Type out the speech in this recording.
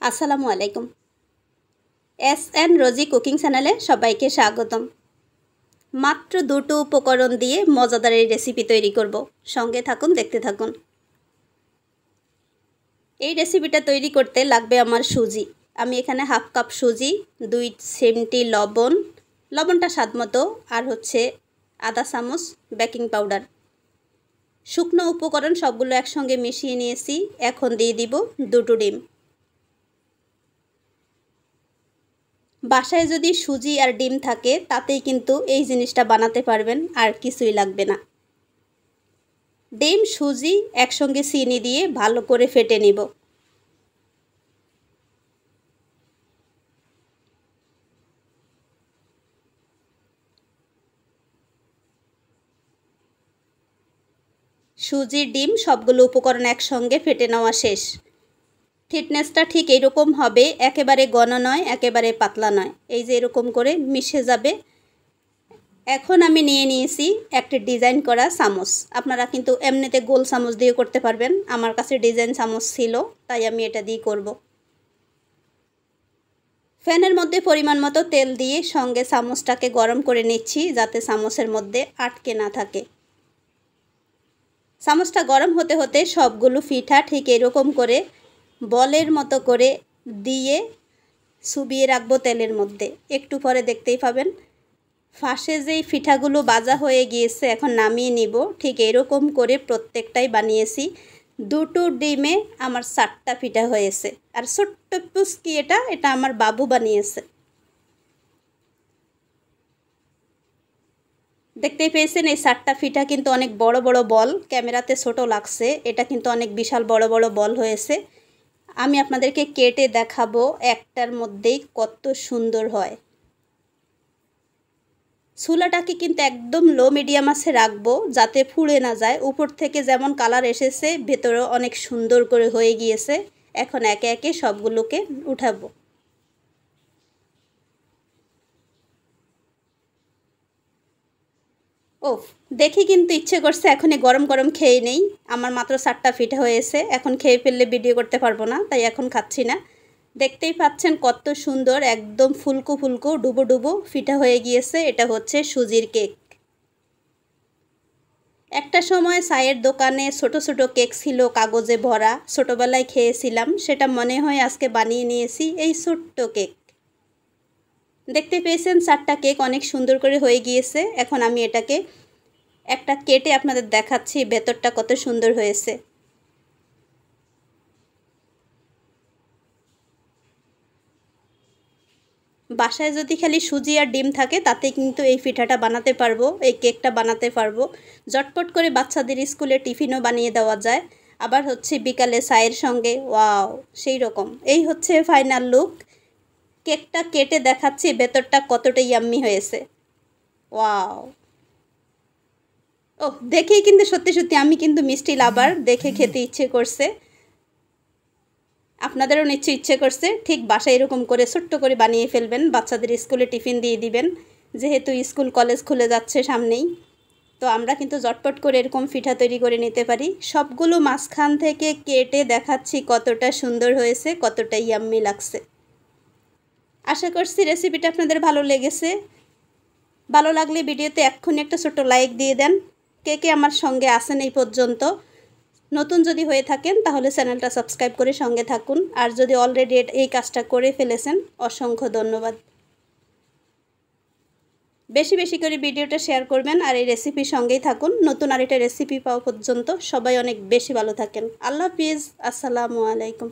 আসসালামু আলাইকুম। এস.এন. রোজি কুকিং চ্যানেলে সবাইকে স্বাগতম। মাত্র দুটো উপকরণ দিয়ে মজাদার এই রেসিপি তৈরি করব। সঙ্গে থাকুন, দেখতে থাকুন। এই রেসিপিটা তৈরি করতে লাগবে আমার সুজি। আমি এখানে হাফ কাপ সুজি, 2 চিমটি লবণ, লবণটা স্বাদমতো, আর আধা চামচ বেকিং পাউডার। শুকনো উপকরণ সবগুলো একসঙ্গে মিশিয়ে নিয়েছি। এখন দিয়ে দিব দুটো ডিম। বাসায় যদি সুজি আর ডিম থাকে তাতেই কিন্তু এই জিনিসটা বানাতে পারবেন, আর কিছুই লাগবে না। ডিম সুজি একসঙ্গে চিনি দিয়ে ভালো করে ফেটে নিব। সুজি ডিম সবগুলো উপকরণ একসঙ্গে ফেটে নেওয়া শেষ। থিকনেসটা ঠিক এইরকম হবে, একেবারে ঘন নয়, একেবারে পাতলা নয়। এই যে এরকম করে মিশে যাবে। এখন আমি নিয়ে নিয়েছি একটা ডিজাইন করা চামচ। আপনারা কিন্তু এমনিতে গোল চামচ দিয়ে করতে পারবেন। আমার কাছে ডিজাইন চামচ ছিল, তাই আমি এটা দিয়ে করব। ফ্যানের মধ্যে পরিমাণ মতো তেল দিয়ে সঙ্গে চামচটাকে গরম করে নিচ্ছি, যাতে চামচের মধ্যে আটকে না থাকে। চামচটা গরম হতে হতে সবগুলো পিঠা ঠিক এরকম করে বলের মতো করে দিয়ে চুবিয়ে রাখবো তেলের মধ্যে। একটু পরে দেখতেই পাবেন ফাঁসে যেই পিঠাগুলো ভাজা হয়ে গিয়েছে, এখন নামিয়ে নিব। ঠিক এরকম করে প্রত্যেকটাই বানিয়েছি। দুটো ডিমে আমার 4টা পিঠা হয়েছে। আর ছোট্ট পুচকি এটা আমার বাবু বানিয়েছে। দেখতেই পেয়েছেন এই 4টা পিঠা কিন্তু অনেক বড় বড় বল। ক্যামেরাতে ছোট লাগছে, এটা কিন্তু অনেক বিশাল বড় বড় বল হয়েছে। আমি আপনাদেরকে কেটে দেখাবো একটার মধ্যেই কত সুন্দর হয়। চুলাটাকে কিন্তু একদম লো মিডিয়াম আছে রাখবো, যাতে পুড়ে না যায়। উপর থেকে যেমন কালার এসেছে, ভেতরেও অনেক সুন্দর করে হয়ে গিয়েছে। এখন একে একে সবগুলোকে উঠাবো। ও, দেখি কিন্তু ইচ্ছে করছে এখনই গরম গরম খেয়ে নেই। আমার মাত্র 4টা পিঠা হয়েছে, এখন খেয়ে ফেললে ভিডিও করতে পারবো না, তাই এখন খাচ্ছি না। দেখতেই পাচ্ছেন কত সুন্দর, একদম ফুলকো ফুলকো ডুবো ডুবো পিঠা হয়ে গিয়েছে। এটা হচ্ছে সুজির কেক। একটা সময় চায়ের দোকানে ছোট ছোট কেক ছিল কাগজে ভরা, ছোটোবেলায় খেয়েছিলাম। সেটা মনে হয় আজকে বানিয়ে নিয়েছি এই ছোট্ট কেক। দেখতে পেয়েছেন 4টা কেক অনেক সুন্দর করে হয়ে গিয়েছে। এখন আমি এটাকে একটা কেটে আপনাদের দেখাচ্ছি ভেতরটা কত সুন্দর হয়েছে। বাসায় যদি খালি সুজি আর ডিম থাকে তাতে কিন্তু এই পিঠাটা বানাতে পারবো, এই কেকটা বানাতে পারবো। ঝটপট করে বাচ্চাদের স্কুলে টিফিনও বানিয়ে দেওয়া যায়। আবার বিকালে চায়ের সঙ্গে, ওয়াও সেই রকম। এই ফাইনাল লুক। কেকটা কেটে দেখাচ্ছি ভেতরটা কতটা ইয়াম্মি হয়েছে। ওয়াও, ও দেখেই কিন্তু সত্যি সত্যি আমি কিন্তু মিষ্টি লাভার, দেখে খেতে ইচ্ছে করছে। আপনাদেরও নিশ্চয়ই ইচ্ছে করছে। ঠিক বাসায় এরকম করে ছোট্ট করে বানিয়ে ফেলবেন, বাচ্চাদের স্কুলে টিফিন দিয়ে দিবেন। যেহেতু স্কুল কলেজ খুলে যাচ্ছে সামনেই, তো আমরা কিন্তু ঝটপট করে এরকম পিঠা তৈরি করে নিতে পারি। সবগুলো মাঝখান থেকে কেটে দেখাচ্ছি কতটা সুন্দর হয়েছে, কতটা ইয়াম্মি লাগছে। আশা করছি রেসিপিটা আপনাদের ভালো লেগেছে। ভালো লাগলে ভিডিওতে এক্ষুনি একটা ছোট্ট লাইক দিয়ে দেন। কে কে আমার সঙ্গে আসেন এই পর্যন্ত, নতুন যদি হয়ে থাকেন তাহলে চ্যানেলটা সাবস্ক্রাইব করে সঙ্গে থাকুন। আর যদি অলরেডি এই কাজটা করে ফেলেছেন, অসংখ্য ধন্যবাদ। বেশি বেশি করে ভিডিওটা শেয়ার করবেন, আর এই রেসিপির সঙ্গেই থাকুন। নতুন আরেকটা রেসিপি পাওয়া পর্যন্ত সবাই অনেক বেশি ভালো থাকেন। আল্লাহ হাফিজ, আসসালামু আলাইকুম।